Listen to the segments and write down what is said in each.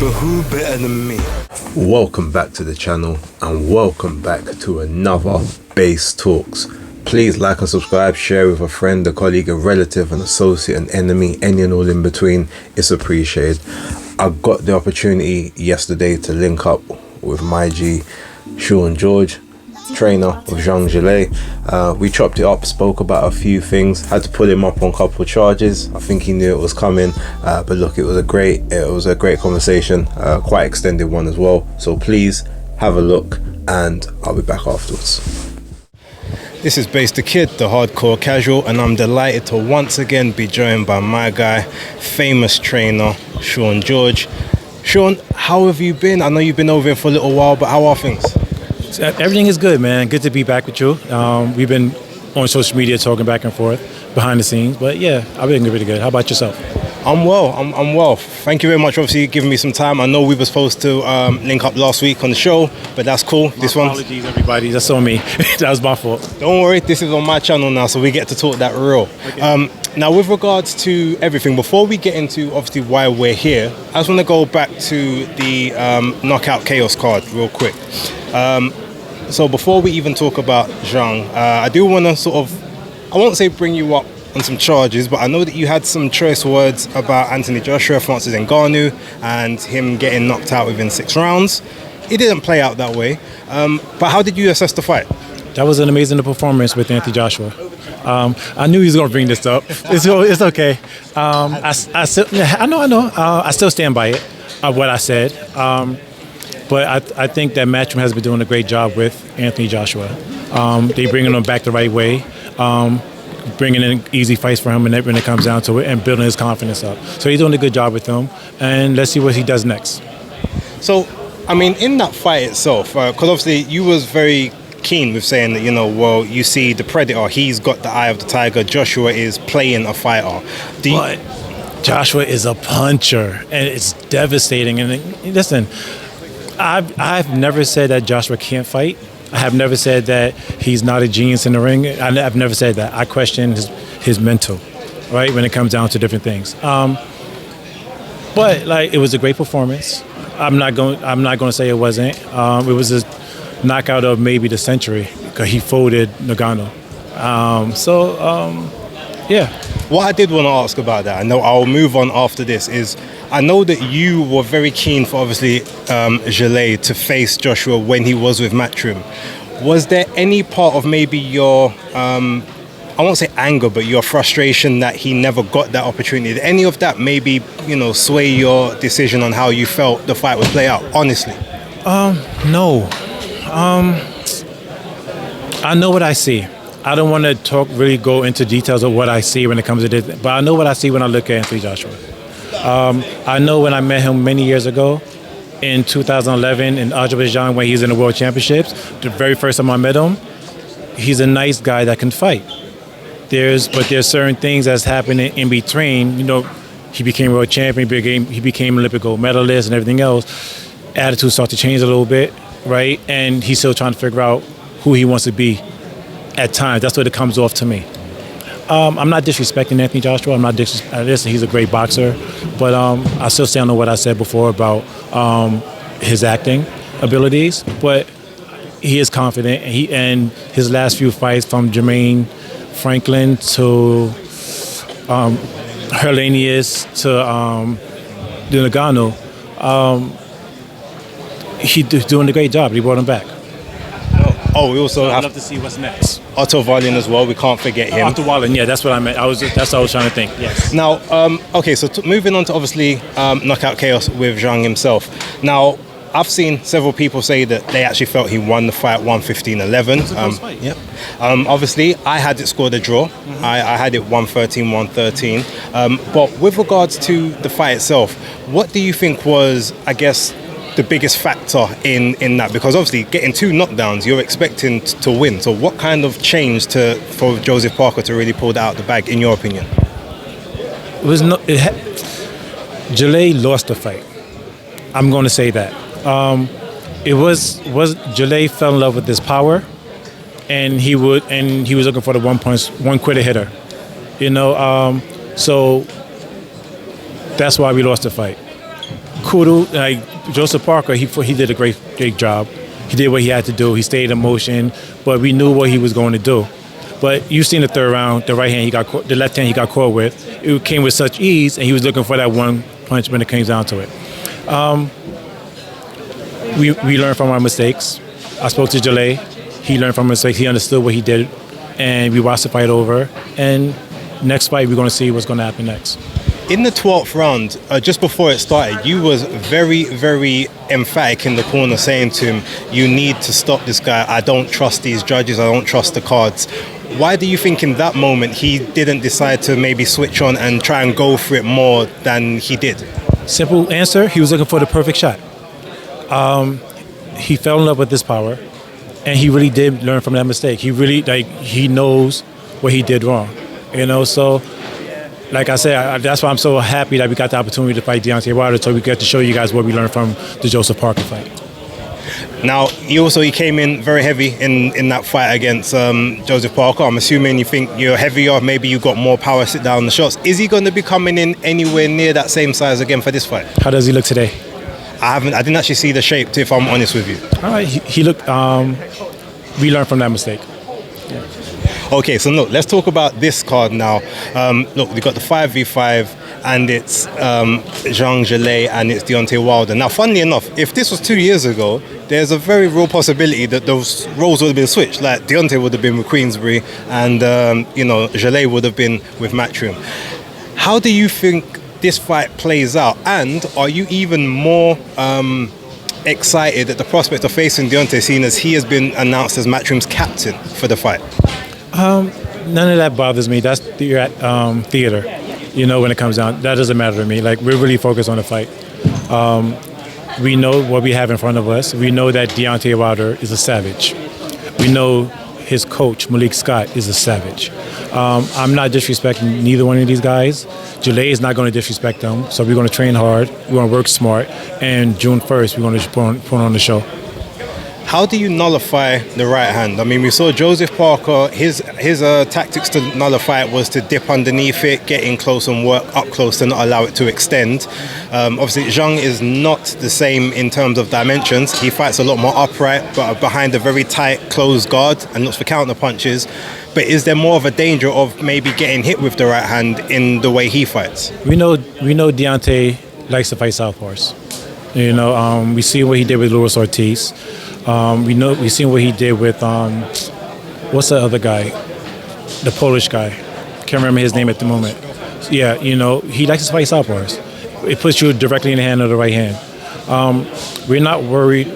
But who better than me? Welcome back to the channel and welcome back to another Base Talks. Please like and subscribe, share with a friend, a colleague, a relative, an associate, an enemy, any and all in between. It's appreciated. I got the opportunity yesterday to link up with my G, SHAUN GEORGE, trainer of SHAUN GEORGE. We chopped it up, spoke about a few things, had to pull him up on a couple of charges. I think he knew it was coming, but look, it was a great conversation, quite extended one as well. So please have a look and I'll be back afterwards. This is Base the Kid, the hardcore casual, and I'm delighted to once again be joined by my guy, famous trainer, SHAUN GEORGE. SHAUN, how have you been? I know you've been over here for a little while, but how are things? Everything is good, man. Good to be back with you. We've been on social media talking back and forth behind the scenes, but yeah, I've been really good. How about yourself? I'm well. I'm well. Thank you very much, obviously, giving me some time. I know we were supposed to link up last week on the show, but that's cool. Apologies, everybody. That's on me. That was my fault. Don't worry. This is on my channel now, so we get to talk that real. Okay. Now, with regards to everything, before we get into, obviously, why we're here, I just want to go back to the Knockout Chaos card real quick. So before we even talk about Zhang, I do want to sort of, I won't say bring you up on some charges, but I know that you had some choice words about Anthony Joshua, Francis Ngannou, and him getting knocked out within 6 rounds. It didn't play out that way, but how did you assess the fight? That was an amazing performance with Anthony Joshua. I knew he was going to bring this up. It's okay. I know. I still stand by it, what I said. But I think that Matchroom has been doing a great job with Anthony Joshua. They bringing him back the right way, bringing in easy fights for him when it comes down to it, and building his confidence up. So he's doing a good job with him, and let's see what he does next. So, I mean, in that fight itself, because obviously you was very keen with saying that, you know, well, you see the Predator, he's got the eye of the tiger, Joshua is playing a fighter. But Joshua is a puncher, and it's devastating. And listen, I've never said that Joshua can't fight. I have never said that he's not a genius in the ring. I've never said that. I question his mental, right, when it comes down to different things. But like, it was a great performance. I'm not going to say it wasn't. It was a knockout of maybe the century because he folded Ngannou. Yeah. What I did want to ask about that, I know I'll move on after this, is I know that you were very keen for, obviously, Gelé to face Joshua when he was with Matchroom. Was there any part of maybe your, I won't say anger, but your frustration that he never got that opportunity? Did any of that maybe, you know, sway your decision on how you felt the fight would play out, honestly? No. I know what I see. I don't want to go into details of what I see when it comes to this, but I know what I see when I look at Anthony Joshua. I know when I met him many years ago in 2011 in Azerbaijan when he's in the World Championships, the very first time I met him, he's a nice guy that can fight. There's certain things that's happening in between. You know, he became World Champion, he became Olympic gold medalist and everything else. Attitude started to change a little bit, right? And he's still trying to figure out who he wants to be at times. That's what it comes off to me. I'm not disrespecting Anthony Joshua. I'm not disrespecting. He's a great boxer, but I still stand on what I said before about his acting abilities. But he is confident, and his last few fights, from Jermaine Franklin to Herlanius to Ngannou, he's doing a great job. He brought him back. Oh, we also I'd love to see what's next. Otto Wallin as well. We can't forget him. Otto Wallin, yeah, that's what I meant. That's what I was trying to think. Yes. Now, okay, so moving on to obviously Knockout Chaos with Zhang himself. Now, I've seen several people say that they actually felt he won the fight 115-11. It's a close fight. Yep. Obviously, I had it scored a draw. Mm-hmm. I had it 113-113. But with regards to the fight itself, what do you think was, I guess, the biggest factor in that? Because obviously getting 2 knockdowns, you're expecting to win. So what kind of changed for Joseph Parker to really pull that out the bag, in your opinion? Gelé lost the fight. I'm going to say that. Gelé fell in love with his power, and he was looking for the one quitter hitter. You know, so that's why we lost the fight. kudos, like Joseph Parker, he did a great job. He did what he had to do. He stayed in motion, but we knew what he was going to do. But you seen the third round, the right hand the left hand he got caught with. It came with such ease, and he was looking for that one punch when it came down to it. We learned from our mistakes. I spoke to Jalay. He learned from mistakes. He understood what he did, and we watched the fight over. And next fight, we're going to see what's going to happen next. In the 12th round, just before it started, you was very, very emphatic in the corner saying to him, you need to stop this guy. I don't trust these judges. I don't trust the cards. Why do you think in that moment he didn't decide to maybe switch on and try and go for it more than he did? Simple answer, he was looking for the perfect shot. He fell in love with this power, and he really did learn from that mistake. He really, he knows what he did wrong. So like I said, that's why I'm so happy that we got the opportunity to fight Deontay Wilder, so we get to show you guys what we learned from the Joseph Parker fight. Now, he came in very heavy in that fight against Joseph Parker. I'm assuming you think you're heavier, maybe you got more power, sit down the shots. Is he going to be coming in anywhere near that same size again for this fight? How does he look today? I didn't actually see the shape, if I'm honest with you. All right, he looked, we learned from that mistake. Yeah. Okay, so look, let's talk about this card now. Look, we've got the 5v5, and it's Zhang Jalay and it's Deontay Wilder. Now, funnily enough, if this was 2 years ago, there's a very real possibility that those roles would have been switched. Like Deontay would have been with Queensbury, and Jalay would have been with Matchroom. How do you think this fight plays out? And are you even more excited at the prospect of facing Deontay, seeing as he has been announced as Matchroom's captain for the fight? None of that bothers me. That's theater. When it comes down, that doesn't matter to me. Like, we're really focused on the fight. We know what we have in front of us. We know that Deontay Wilder is a savage. We know his coach, Malik Scott, is a savage. I'm not disrespecting neither one of these guys. Jalay is not going to disrespect them. So we're going to train hard. We're going to work smart. And June 1st, we're going to put on the show. How do you nullify the right hand? I mean, we saw Joseph Parker, his tactics to nullify it was to dip underneath it, get in close and work up close to not allow it to extend. Obviously, Zhang is not the same in terms of dimensions. He fights a lot more upright, but behind a very tight, closed guard and looks for counter punches. But is there more of a danger of maybe getting hit with the right hand in the way he fights? We know Deontay likes to fight southpaws. We see what he did with Luis Ortiz. We seen what he did with what's the other guy, the Polish guy. Can't remember his name at the moment. Yeah, he likes to fight southpaws. It puts you directly in the hand of the right hand. We're not worried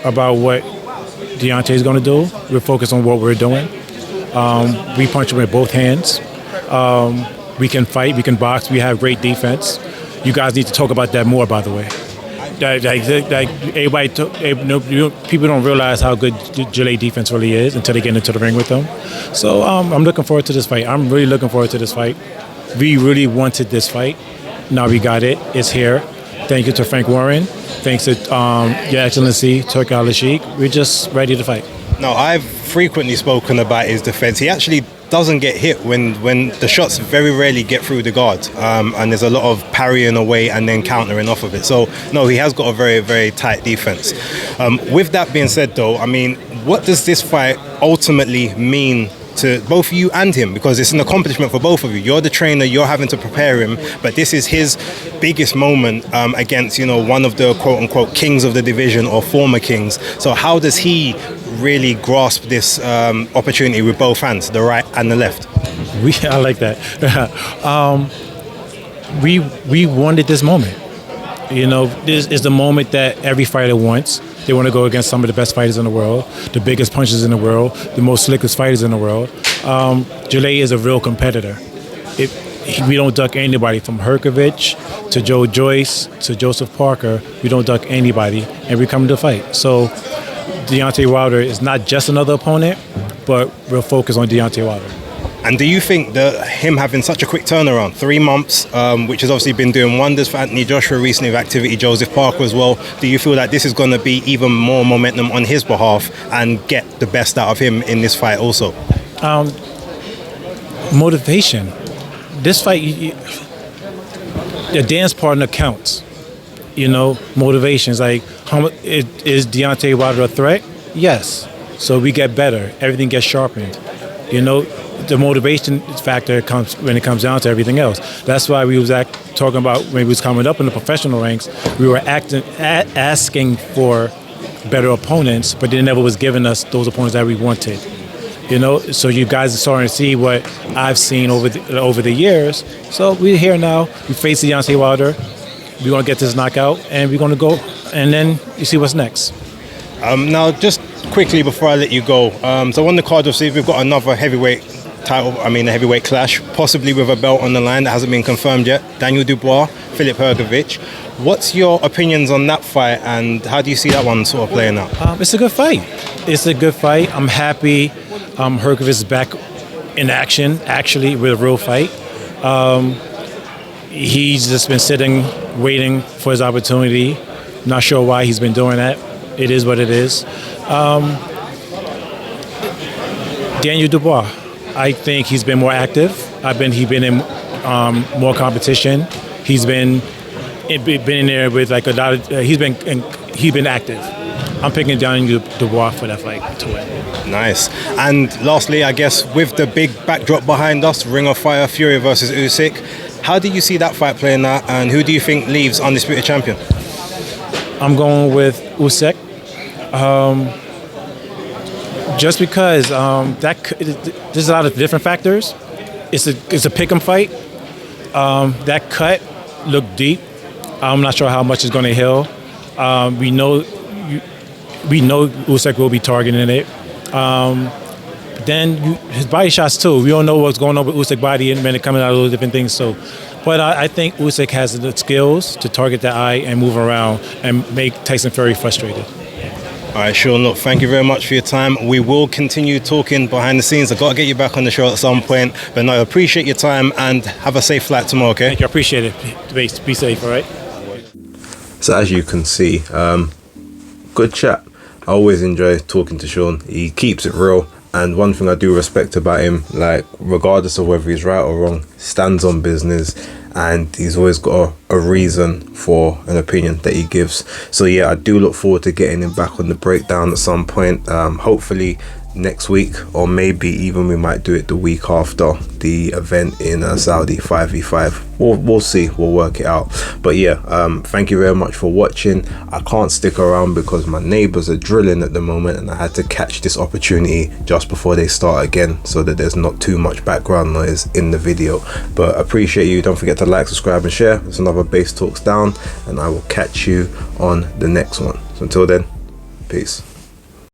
about what Deontay is going to do. We're focused on what we're doing. We punch him with both hands. We can fight. We can box. We have great defense. You guys need to talk about that more, by the way. People don't realize how good Jalay defense really is until they get into the ring with them. So I'm looking forward to this fight. I'm really looking forward to this fight. We really wanted this fight. Now we got it. It's here. Thank you to Frank Warren. Thanks to Your Excellency, Turki Al-Sheikh. We're just ready to fight. Now, I've frequently spoken about his defense. He actually doesn't get hit when the shots very rarely get through the guard, and there's a lot of parrying away and then countering off of it. So no, he has got a very, very tight defense. With that being said though, I mean, what does this fight ultimately mean to both you and him? Because it's an accomplishment for both of you. You're the trainer, you're having to prepare him, but this is his biggest moment against one of the quote unquote kings of the division or former kings. So how does he really grasp this opportunity with both hands, the right and the left? I like that. We wanted this moment. This is the moment that every fighter wants. They want to go against some of the best fighters in the world, the biggest punchers in the world, the most slickest fighters in the world. Jalay is a real competitor. We don't duck anybody, from Herkovich to Joe Joyce to Joseph Parker. We don't duck anybody, and we come to fight. So Deontay Wilder is not just another opponent, but we'll focus on Deontay Wilder. And do you think that him having such a quick turnaround, 3 months, which has obviously been doing wonders for Anthony Joshua recently with activity, Joseph Parker as well, do you feel that this is going to be even more momentum on his behalf and get the best out of him in this fight also? Motivation. This fight, the dance partner counts. you know, motivations. Like, is Deontay Wilder a threat? Yes. So we get better. Everything gets sharpened. You know, the motivation factor comes when it comes down to everything else. That's why we was talking about when we was coming up in the professional ranks. We were asking for better opponents, but they never was giving us those opponents that we wanted. You know, so you guys are starting to see what I've seen over the years. So we're here now. We face Deontay Wilder. We're going to get this knockout, and we're going to go, and then you see what's next. Now, just quickly before I let you go, so on the card, obviously, we've got another heavyweight title, a heavyweight clash, possibly with a belt on the line that hasn't been confirmed yet. Daniel Dubois, Filip Hrgović. What's your opinions on that fight, and how do you see that one sort of playing out? It's a good fight. It's a good fight. I'm happy Hrgović is back in action, actually, with a real fight. He's just been sitting, waiting for his opportunity. Not sure why he's been doing that. It is what it is. Daniel Dubois, I think he's been more active. He's been in more competition. He's been in there with like a lot of. He's been active. I'm picking Daniel Dubois for that fight to win. Nice. And lastly, I guess with the big backdrop behind us, Ring of Fire, Fury versus Usyk. How do you see that fight playing out, and who do you think leaves undisputed champion? I'm going with Usyk. Just because there's a lot of different factors. It's a pick'em fight. That cut looked deep. I'm not sure how much it's going to heal. We know Usyk will be targeting it. Then his body shots too. We don't know what's going on with Usyk's body and when it coming out of those different things. So, but I think Usyk has the skills to target the eye and move around and make Tyson Fury frustrated. All right, Sean, look, thank you very much for your time. We will continue talking behind the scenes. I've got to get you back on the show at some point. But no, I appreciate your time and have a safe flight tomorrow, okay? Thank you, I appreciate it. Be safe, all right? So as you can see, good chat. I always enjoy talking to Sean. He keeps it real. And one thing I do respect about him, like regardless of whether he's right or wrong, stands on business, and he's always got a reason for an opinion that he gives. So yeah, I do look forward to getting him back on the breakdown at some point, hopefully next week, or maybe even we might do it the week after the event in Saudi 5v5. We'll see, we'll work it out. But yeah, thank you very much for watching. I can't stick around because my neighbors are drilling at the moment, and I had to catch this opportunity just before they start again so that there's not too much background noise in the video. But appreciate you. Don't forget to like, subscribe and share. There's another Base Talks down, and I will catch you on the next one. So until then, peace.